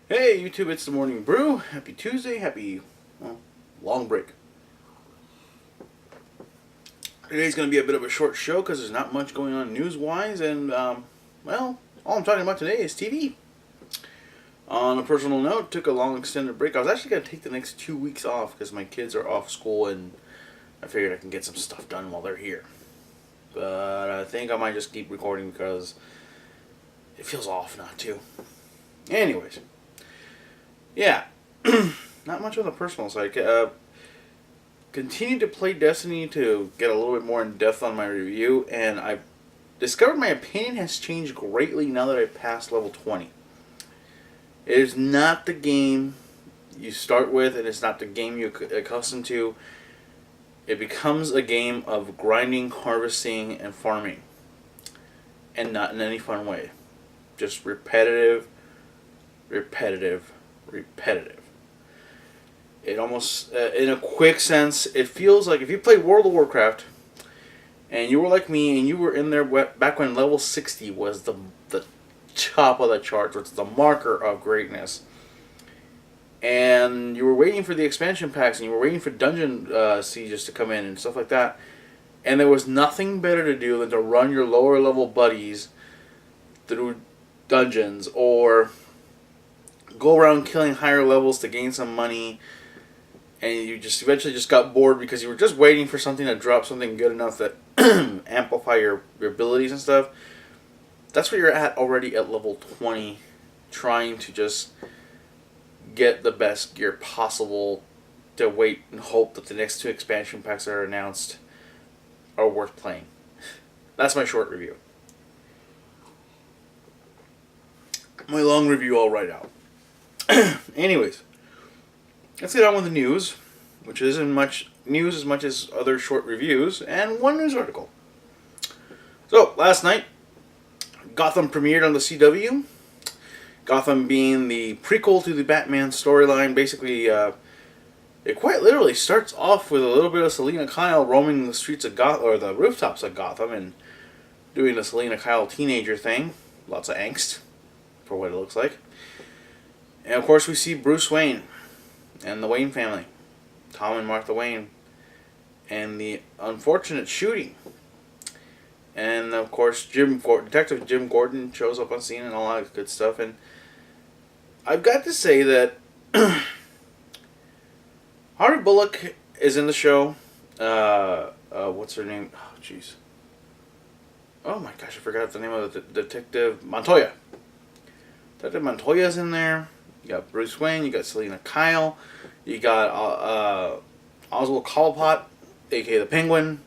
Hey YouTube, it's the Morning Brew. Happy Tuesday, happy, long break. Today's going to be a bit of a short show because there's not much going on news-wise, and, all I'm talking about today is TV. On a personal note, took a long extended break. I was actually going to take the next 2 weeks off because my kids are off school, and I figured I can get some stuff done while they're here. But I think I might just keep recording because it feels off not to. Anyways. Yeah, not much on the personal side. Continue to play Destiny to get a little bit more in depth on my review, and I've discovered my opinion has changed greatly now that I've passed level 20. It is not the game you start with, and it's not the game you're accustomed to. It becomes a game of grinding, harvesting, and farming, and not in any fun way. Just repetitive. It almost, in a quick sense, it feels like if you played World of Warcraft and you were like me and you were in there back when level 60 was the top of the charts, which is the marker of greatness, and you were waiting for the expansion packs and you were waiting for dungeon sieges to come in and stuff like that, and there was nothing better to do than to run your lower level buddies through dungeons or go around killing higher levels to gain some money, and you just eventually just got bored because you were just waiting for something to drop something good enough that amplify your abilities and stuff. That's where you're at already at level 20, trying to just get the best gear possible to wait and hope that the next 2 expansion packs that are announced are worth playing. That's my short review. My long review I'll write out. Anyways, let's get on with the news, which isn't much news as much as other short reviews, and one news article. So, last night, Gotham premiered on the CW. Gotham being the prequel to the Batman storyline. Basically, it quite literally starts off with a little bit of Selina Kyle roaming the streets of Gotham, or the rooftops of Gotham, and doing the Selina Kyle teenager thing. Lots of angst, for what it looks like. And of course we see Bruce Wayne and the Wayne family, Tom and Martha Wayne, and the unfortunate shooting. And of course Detective Jim Gordon shows up on scene and all that good stuff. And I've got to say that Harvey Bullock is in the show. What's her name? Oh jeez. Oh my gosh, I forgot the name of the Detective Montoya. Detective Montoya's in there. You got Bruce Wayne, you got Selina Kyle, you got Oswald Cobblepot, aka the Penguin.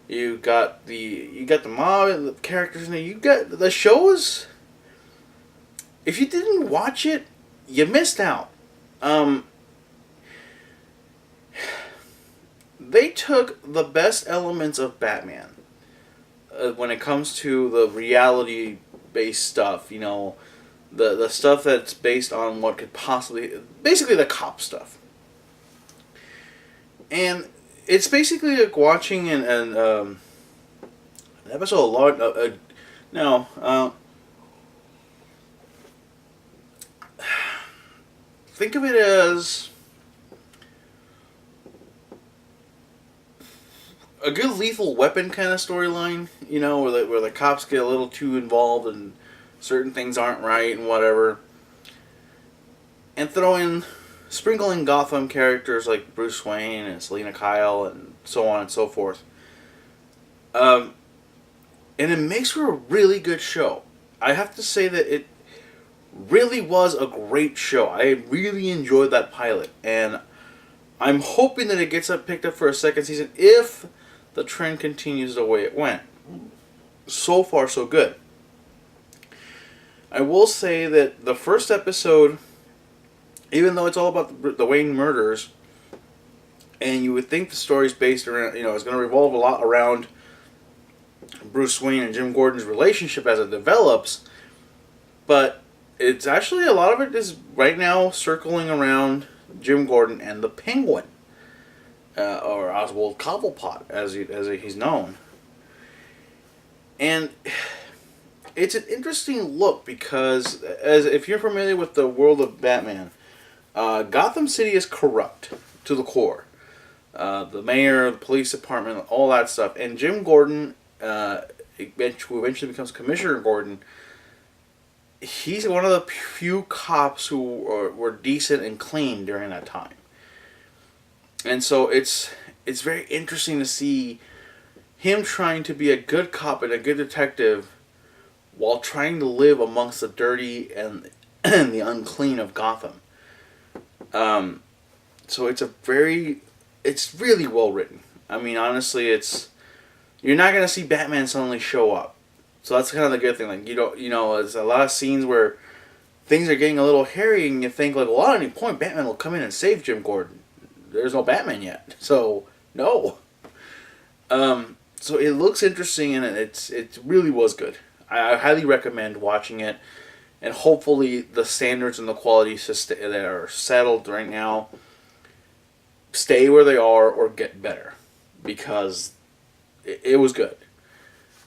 You got the mob and the characters in there. You got the shows. If you didn't watch it, you missed out. They took the best elements of Batman when it comes to the reality-based stuff, you know. The stuff that's based on what could possibly... Basically the cop stuff. And it's basically like watching an episode of think of it as a good Lethal Weapon kind of storyline, you know, where the cops get a little too involved and certain things aren't right and whatever. And sprinkle in Gotham characters like Bruce Wayne and Selina Kyle and so on and so forth. And it makes for a really good show. I have to say that it really was a great show. I really enjoyed that pilot. And I'm hoping that it gets picked up for a second season if the trend continues the way it went. So far, so good. I will say that the first episode, even though it's all about the Wayne murders, and you would think the story's based around, you know, it's going to revolve a lot around Bruce Wayne and Jim Gordon's relationship as it develops, but it's actually, a lot of it is right now circling around Jim Gordon and the Penguin, or Oswald Cobblepot, as he's known. And it's an interesting look because, as if you're familiar with the world of Batman, Gotham City is corrupt to the core. The mayor, the police department, all that stuff. And Jim Gordon, who eventually becomes Commissioner Gordon, he's one of the few cops who were decent and clean during that time. And so it's very interesting to see him trying to be a good cop and a good detective while trying to live amongst the dirty and the unclean of Gotham. So it's really well written. I mean, honestly, you're not gonna see Batman suddenly show up. So that's kind of the good thing. Like, there's a lot of scenes where things are getting a little hairy, and you think, like, well, at any point, Batman will come in and save Jim Gordon. There's no Batman yet, so no. So it looks interesting, and it really was good. I highly recommend watching it, and hopefully the standards and the quality that are settled right now stay where they are or get better, because it was good.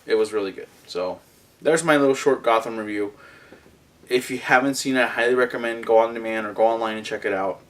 It was really good. So there's my little short Gotham review. If you haven't seen it, I highly recommend go on demand or go online and check it out.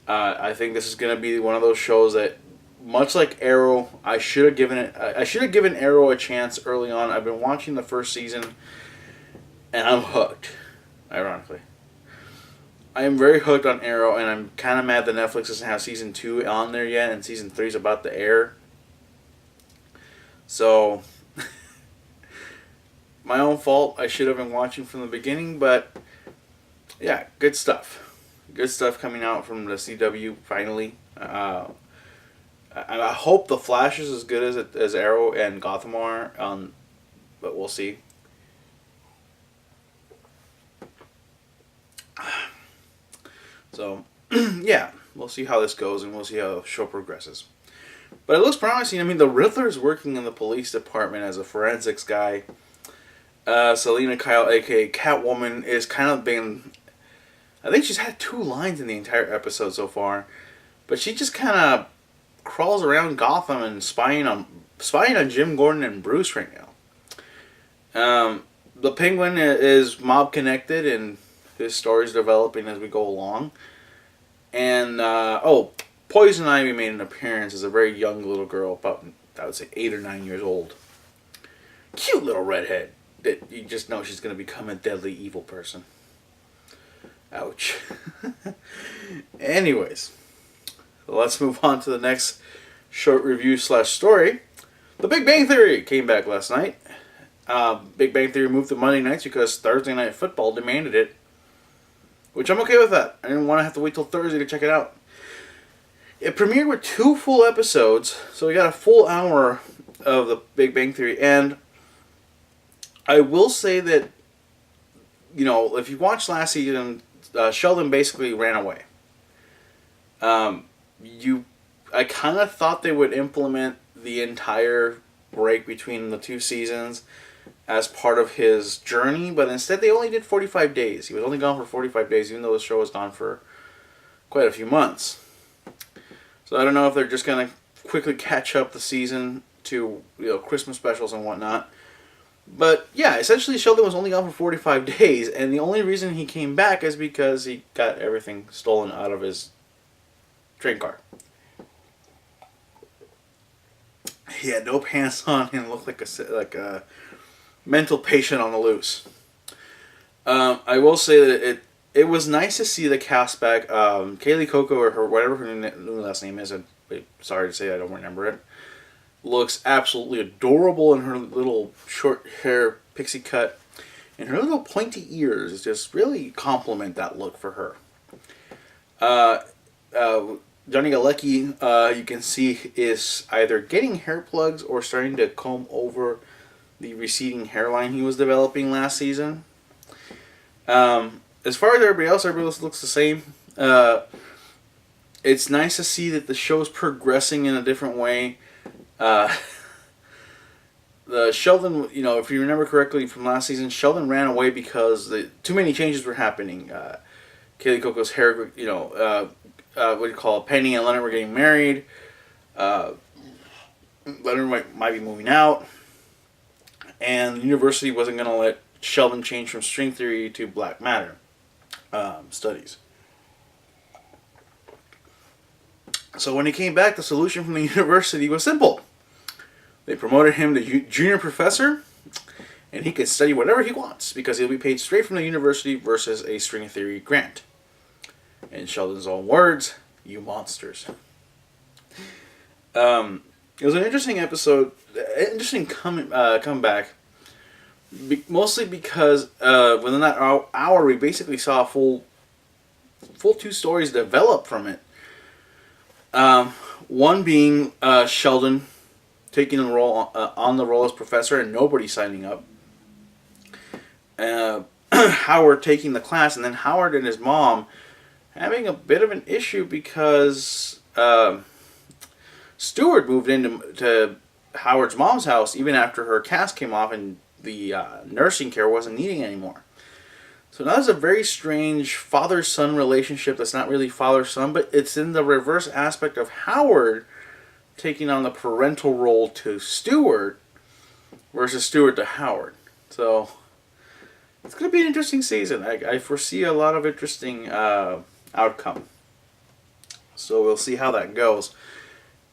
I think this is going to be one of those shows that, much like Arrow, I should have given Arrow a chance early on. I've been watching the first season, and I'm hooked. Ironically, I am very hooked on Arrow, and I'm kind of mad that Netflix doesn't have season 2 on there yet, and season 3 is about to air. So, my own fault. I should have been watching from the beginning, but yeah, good stuff. Good stuff coming out from the CW finally. I hope the Flash is as good as Arrow and Gotham are, but we'll see. So, yeah, we'll see how this goes, and we'll see how the show progresses. But it looks promising. I mean, the Riddler's working in the police department as a forensics guy. Selena Kyle, a.k.a. Catwoman, is kind of been... I think she's had 2 lines in the entire episode so far. But she just kind of crawls around Gotham and spying on Jim Gordon and Bruce right now. The Penguin is mob connected, and his story's developing as we go along. And, Poison Ivy made an appearance as a very young little girl, about, I would say, 8 or 9 years old. Cute little redhead that you just know she's going to become a deadly evil person. Ouch. Anyways, let's move on to the next short review / story. The Big Bang Theory came back last night. Big Bang Theory moved to Monday nights because Thursday Night Football demanded it, which I'm okay with that. I didn't want to have to wait till Thursday to check it out. It premiered with 2 full episodes, so we got a full hour of the Big Bang Theory. And I will say that, if you watched last season, Sheldon basically ran away. I kind of thought they would implement the entire break between the 2 seasons as part of his journey, but instead they only did 45 days. He was only gone for 45 days, even though the show was gone for quite a few months. So I don't know if they're just going to quickly catch up the season to Christmas specials and whatnot. But yeah, essentially Sheldon was only gone for 45 days, and the only reason he came back is because he got everything stolen out of his train car. He had no pants on and looked like a mental patient on the loose. I will say that it was nice to see the cast back. Kaylee Coco, or whatever her new last name is, I'm sorry to say I don't remember it, looks absolutely adorable in her little short hair pixie cut. And her little pointy ears just really complement that look for her. Johnny Galecki, you can see, is either getting hair plugs or starting to comb over the receding hairline he was developing last season. As far as everybody else looks the same. It's nice to see that the show's progressing in a different way. The Sheldon, if you remember correctly from last season, Sheldon ran away because too many changes were happening. Kaylee Coco's hair, what do you call it? Penny and Leonard were getting married. Leonard might be moving out. and the university wasn't going to let Sheldon change from string theory to black matter studies. So when he came back, the solution from the university was simple. They promoted him to junior professor, and he can study whatever he wants because he'll be paid straight from the university versus a string theory grant. In Sheldon's own words, "You monsters." It was an interesting episode, interesting comeback, mostly because within that hour we basically saw a full 2 stories develop from it. One being Sheldon taking the role on the role as professor and nobody signing up. Howard taking the class, and then Howard and his mom having a bit of an issue because Stewart moved into Howard's mom's house even after her cast came off and the nursing care wasn't needing anymore. So now there's a very strange father-son relationship that's not really father-son, but it's in the reverse aspect of Howard taking on the parental role to Stewart versus Stewart to Howard. So it's going to be an interesting season. I foresee a lot of interesting outcome. So we'll see how that goes.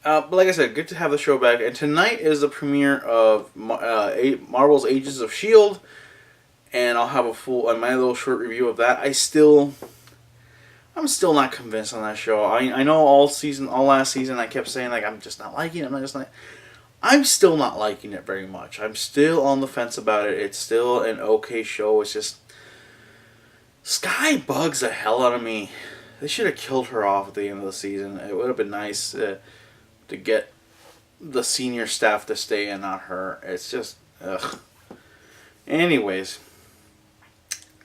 But like I said, good to have the show back. And tonight is the premiere of Marvel's Agents of S.H.I.E.L.D., and I'll have my little short review of that. I'm still not convinced on that show. I know all last season I kept saying like I'm just not liking it. I'm still not liking it very much. I'm still on the fence about it. It's still an okay show. It's just Sky bugs the hell out of me. They should have killed her off at the end of the season. It would have been nice to get the senior staff to stay and not her. It's just ugh. Anyways.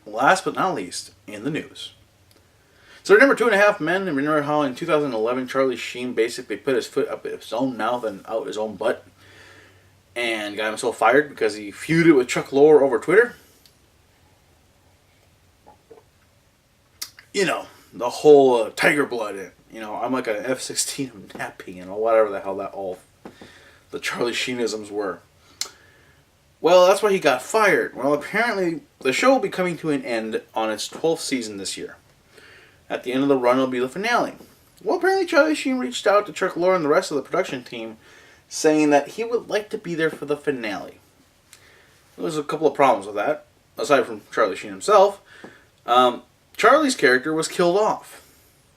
Last but not least, in the news. So remember 2.5 Men, and remember how in 2011 Charlie Sheen basically put his foot up his own mouth and out his own butt and got himself fired because he feuded with Chuck Lorre over Twitter? You know, the whole tiger blood, I'm like an F-16 of napping, whatever the hell the Charlie Sheenisms were. Well, that's why he got fired. Well, apparently, the show will be coming to an end on its 12th season this year. At the end of the run, will be the finale. Well, apparently Charlie Sheen reached out to Chuck Lorre and the rest of the production team, saying that he would like to be there for the finale. There's a couple of problems with that, aside from Charlie Sheen himself. Charlie's character was killed off.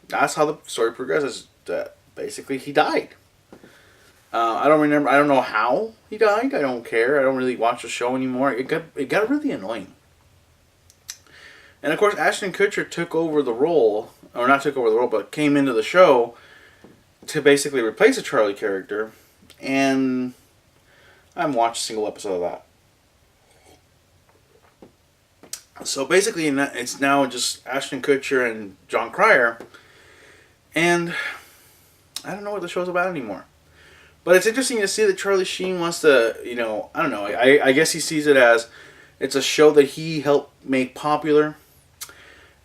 That's how the story progresses. Basically, he died. I don't know how he died. I don't care. I don't really watch the show anymore. It got really annoying. And of course, Ashton Kutcher took over the role, or not took over the role, but came into the show to basically replace the Charlie character. And I haven't watched a single episode of that. So basically, it's now just Ashton Kutcher and John Cryer. And I don't know what the show's about anymore. But it's interesting to see that Charlie Sheen wants to, I don't know. I guess he sees it as it's a show that he helped make popular.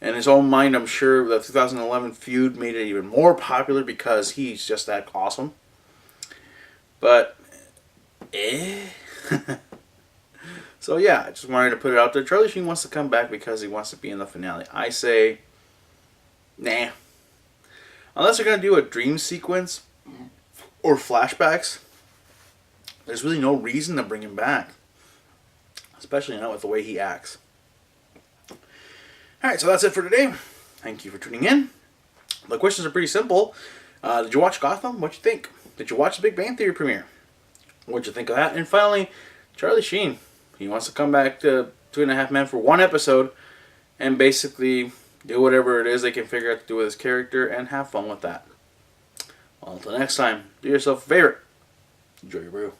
In his own mind, I'm sure the 2011 feud made it even more popular because he's just that awesome. But, So yeah, I just wanted to put it out there. Charlie Sheen wants to come back because he wants to be in the finale. I say, nah. Unless they're going to do a dream sequence or flashbacks, there's really no reason to bring him back. Especially not with the way he acts. Alright, so that's it for today. Thank you for tuning in. The questions are pretty simple. Did you watch Gotham? What'd you think? Did you watch the Big Bang Theory premiere? What'd you think of that? And finally, Charlie Sheen. He wants to come back to 2.5 Men for one episode and basically do whatever it is they can figure out to do with his character and have fun with that. Well, until next time, do yourself a favor. Enjoy your brew.